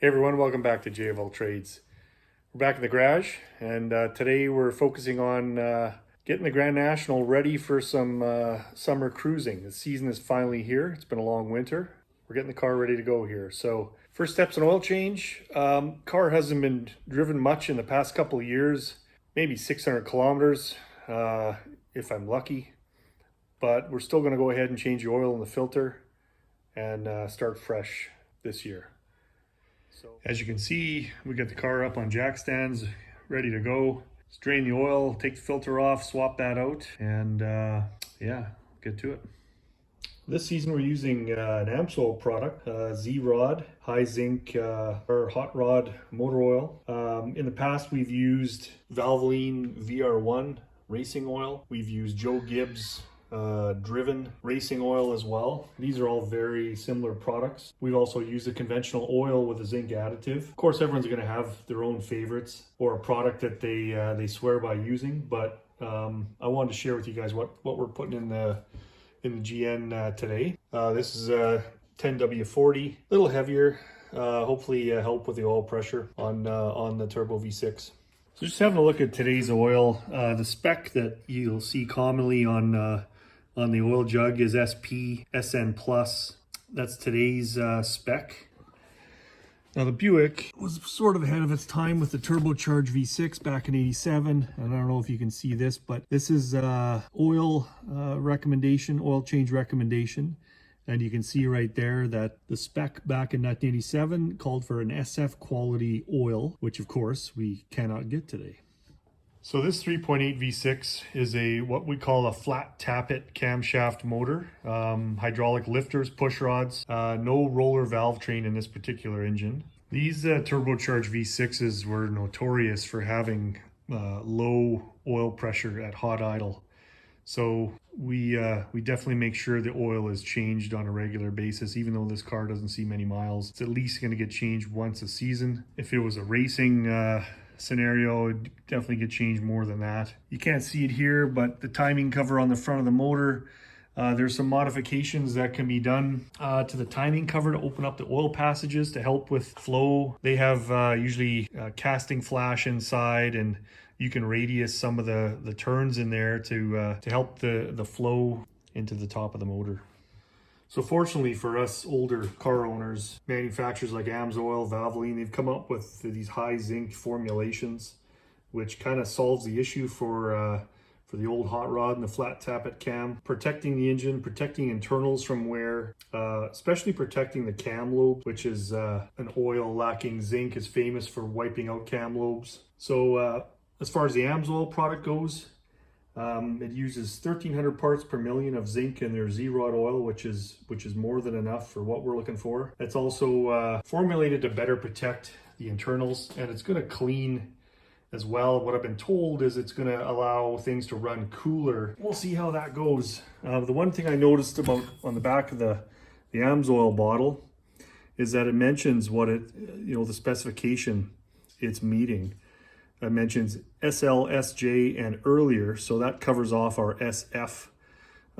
Hey everyone, welcome back to JFL Trades. We're back in the garage, and today we're focusing on getting the Grand National ready for some summer cruising. The season is finally here. It's been a long winter. We're getting the car ready to go here. So first steps an oil change. Car hasn't been driven much in the past couple of years, maybe 600 kilometers if I'm lucky. But we're still going to go ahead and change the oil in the filter and start fresh this year. So as you can see, we got the car up on jack stands, ready to go. Let's drain the oil, take the filter off, swap that out, and yeah, get to it. This season we're using an Amsoil product, Z-Rod, high zinc or hot rod motor oil. In the past we've used Valvetrain VR1 racing oil. We've used Joe Gibbs driven racing oil as well. These are all very similar products. We've also used a conventional oil with a zinc additive. Of course, everyone's going to have their own favorites or a product that they swear by using, but I wanted to share with you guys what we're putting in the GN today. This is a 10W40, a little heavier, hopefully help with the oil pressure on the turbo V6. So just having a look at today's oil, the spec that you'll see commonly on the oil jug is SP SN Plus. That's today's spec. Now the Buick was sort of ahead of its time with the turbocharged V6 back in '87. And I don't know if you can see this, but this is oil recommendation, oil change recommendation. And you can see right there that the spec back in 1987 called for an SF quality oil, which of course we cannot get today. So this 3.8 V6 is what we call a flat tappet camshaft motor, hydraulic lifters, push rods, no roller valve train in this particular engine. These turbocharged V6s were notorious for having low oil pressure at hot idle. So we definitely make sure the oil is changed on a regular basis. Even though this car doesn't see many miles, it's at least going to get changed once a season. If it was a racing scenario, it'd definitely get changed more than that. You can't see it here, but the timing cover on the front of the motor, there's some modifications that can be done to the timing cover to open up the oil passages to help with flow. They have usually casting flash inside, and you can radius some of the turns in there to help the flow into the top of the motor. So fortunately for us older car owners, manufacturers like Amsoil, Valvoline, they've come up with these high zinc formulations, which kind of solves the issue for the old hot rod and the flat tappet cam, protecting the engine, protecting internals from wear, especially protecting the cam lobe, which is an oil lacking zinc is famous for wiping out cam lobes. So as far as the Amsoil product goes, it uses 1,300 parts per million of zinc in their Z-Rod oil, which is more than enough for what we're looking for. It's also formulated to better protect the internals, and it's going to clean as well. What I've been told is it's going to allow things to run cooler. We'll see how that goes. The one thing I noticed about on the back of the Amsoil bottle is that it mentions what the specification it's meeting. It mentions SL, SJ, and earlier, so that covers off our SF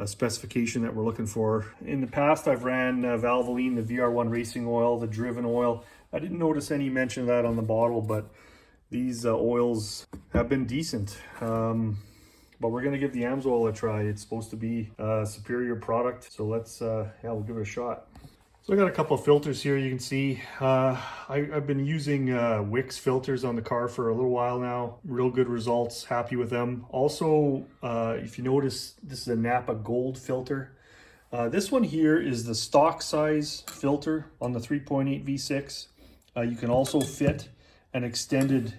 specification that we're looking for. In the past, I've ran Valvoline, the VR1 racing oil, the driven oil. I didn't notice any mention of that on the bottle, but these oils have been decent. But we're going to give the Amsoil a try. It's supposed to be a superior product, so let's we'll give it a shot. So I got a couple of filters here. You can see I've been using Wix filters on the car for a little while now. Real good results, happy with them. Also, if you notice, this is a Napa Gold filter. This one here is the stock size filter on the 3.8 V6. You can also fit an extended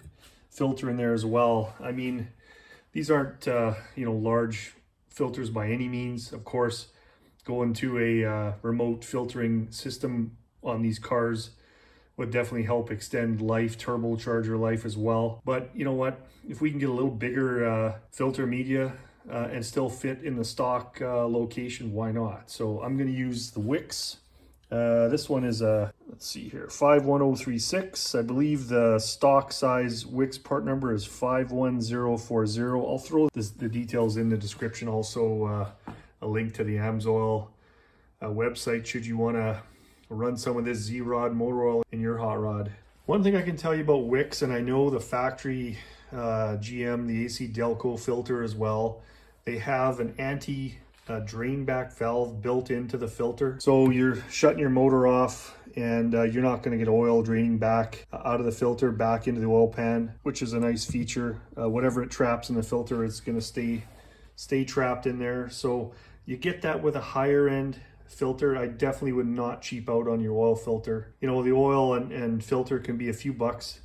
filter in there as well. I mean, these aren't large filters by any means, of course. Going to a remote filtering system on these cars would definitely help extend life, turbocharger life as well. But you know what? If we can get a little bigger filter media and still fit in the stock location, why not? So I'm going to use the Wix. This one is a, let's see here, 51036. I believe the stock size Wix part number is 51040. I'll throw the details in the description. Also, a link to the Amsoil website should you want to run some of this Z-Rod motor oil in your hot rod. One thing I can tell you about wicks, and I know the factory GM, the AC Delco filter as well, they have an drain back valve built into the filter. So you're shutting your motor off and you're not going to get oil draining back out of the filter back into the oil pan, which is a nice feature. Whatever it traps in the filter, it's going to stay trapped in there. So you get that with a higher end filter. I definitely would not cheap out on your oil filter. You know, the oil and filter can be a few bucks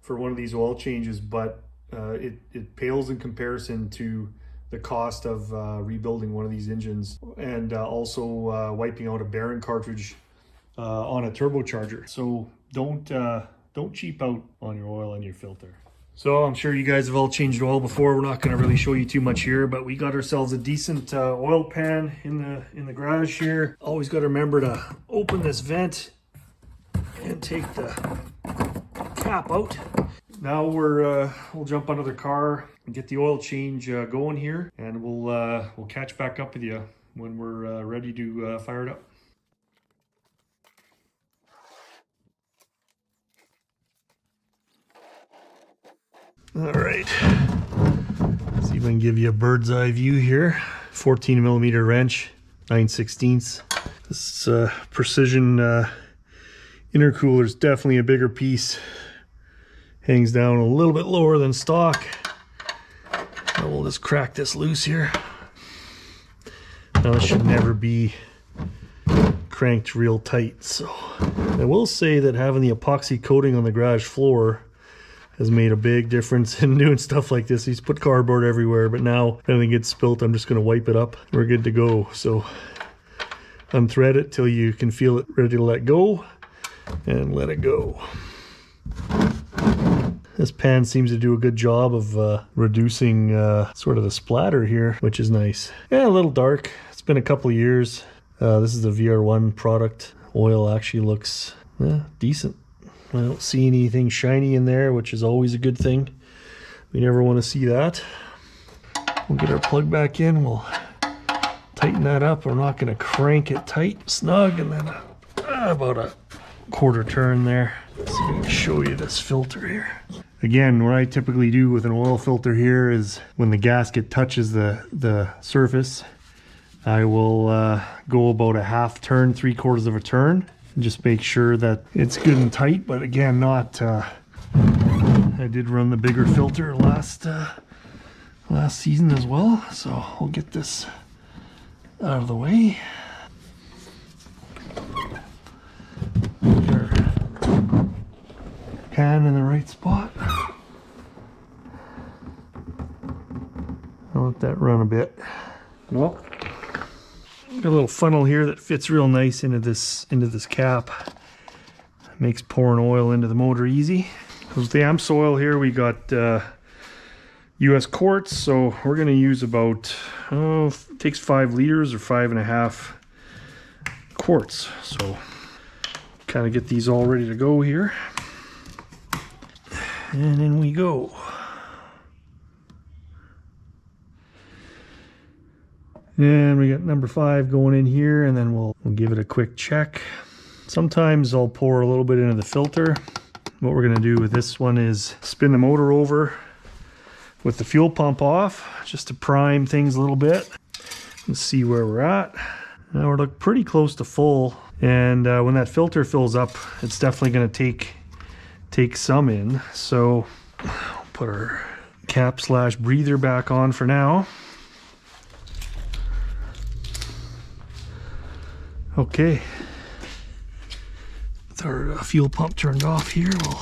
for one of these oil changes, but it pales in comparison to the cost of rebuilding one of these engines, and also wiping out a bearing cartridge on a turbocharger. So don't cheap out on your oil and your filter. So I'm sure you guys have all changed oil before. We're not going to really show you too much here, but we got ourselves a decent oil pan in the garage here. Always got to remember to open this vent and take the cap out. Now we'll jump under the car and get the oil change going here, and we'll catch back up with you when we're ready to fire it up. All right, see if I can give you a bird's eye view here. 14 millimeter wrench, 9/16. This precision intercooler is definitely a bigger piece. Hangs down a little bit lower than stock. Now we'll just crack this loose here. Now this should never be cranked real tight. So I will say that having the epoxy coating on the garage floor has made a big difference in doing stuff like this. He's put cardboard everywhere, but now if anything gets spilt, I'm just gonna wipe it up. We're good to go. So unthread it till you can feel it ready to let go, and let it go. This pan seems to do a good job of reducing sort of the splatter here, which is nice. Yeah, a little dark. It's been a couple of years. This is a VR1 product. Oil actually looks decent. I don't see anything shiny in there, which is always a good thing. We never want to see that. We'll get our plug back in. We'll tighten that up. We're not going to crank it tight, snug, and then about a quarter turn there. So I'm going to show you this filter here. Again, what I typically do with an oil filter here is when the gasket touches the surface, I will go about a half turn, 3/4 of a turn, and just make sure that it's good and tight. But again, not. I did run the bigger filter last season as well, so we'll get this out of the way. Get our pan in the right spot. I'll let that run a bit. Well, got a little funnel here that fits real nice into this cap. Makes pouring oil into the motor easy. With the Amsoil here, we got US quarts, so we're going to use about it takes 5 liters or 5.5 quarts. So kind of get these all ready to go here, and in we go. And we got number 5 going in here, and then we'll give it a quick check. Sometimes I'll pour a little bit into the filter. What we're going to do with this one is spin the motor over with the fuel pump off, just to prime things a little bit. Let's see where we're at. Now we're pretty close to full, and when that filter fills up, it's definitely going to take some in. So I'll put our cap / breather back on for now. Okay, with our fuel pump turned off here, we'll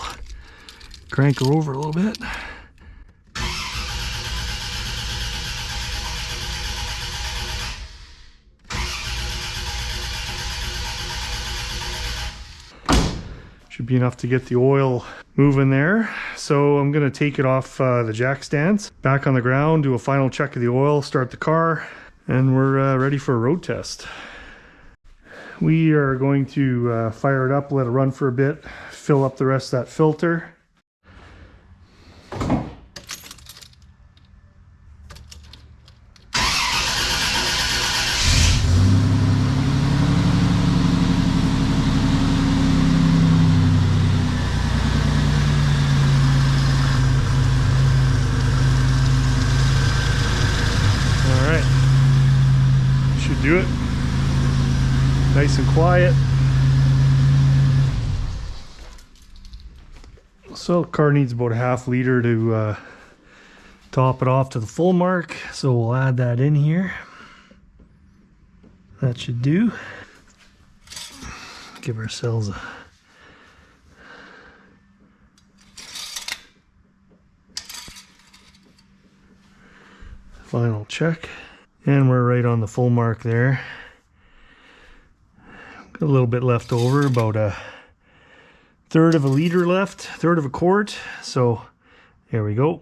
crank her over a little bit. Should be enough to get the oil moving there. So I'm going to take it off the jack stands, back on the ground, do a final check of the oil, start the car, and we're ready for a road test. We are going to fire it up, let it run for a bit, fill up the rest of that filter. Nice and quiet. So the car needs about a ½ liter to top it off to the full mark. So we'll add that in here. That should do. Give ourselves a final check. And we're right on the full mark there. Got a little bit left over, about a third of a liter left, third of a quart. So there we go.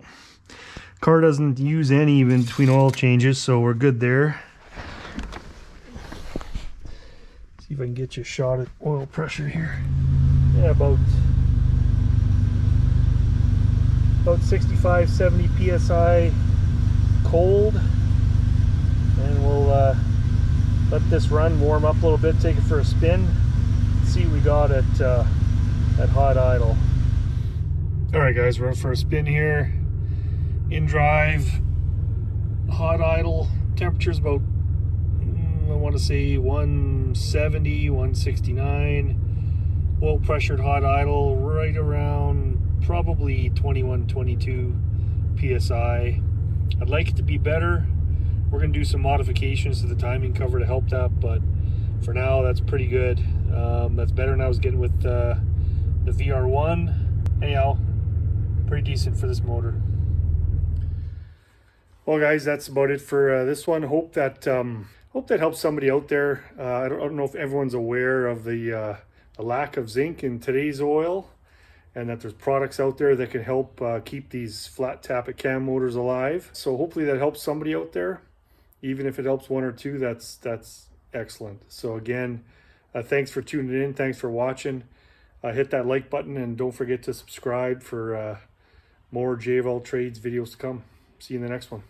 Car doesn't use any in between oil changes, so we're good there. See if I can get you a shot at oil pressure here. Yeah, about 65, 70 psi cold. And we'll let this run, warm up a little bit, take it for a spin, see what we got at hot idle. All right, guys, we're in for a spin here. In drive, hot idle, temperature's about, I want to say 170, 169. Oil pressured hot idle right around probably 21, 22 psi. I'd like it to be better. We're going to do some modifications to the timing cover to help that, but for now that's pretty good. That's better than I was getting with the VR1. Anyhow, pretty decent for this motor. Well, guys, that's about it for this one. Hope that helps somebody out there. I don't know if everyone's aware of the lack of zinc in today's oil, and that there's products out there that can help keep these flat tappet cam motors alive. So hopefully that helps somebody out there. Even if it helps one or two, that's excellent. So again, thanks for tuning in. Thanks for watching. Hit that like button and don't forget to subscribe for more JVL Trades videos to come. See you in the next one.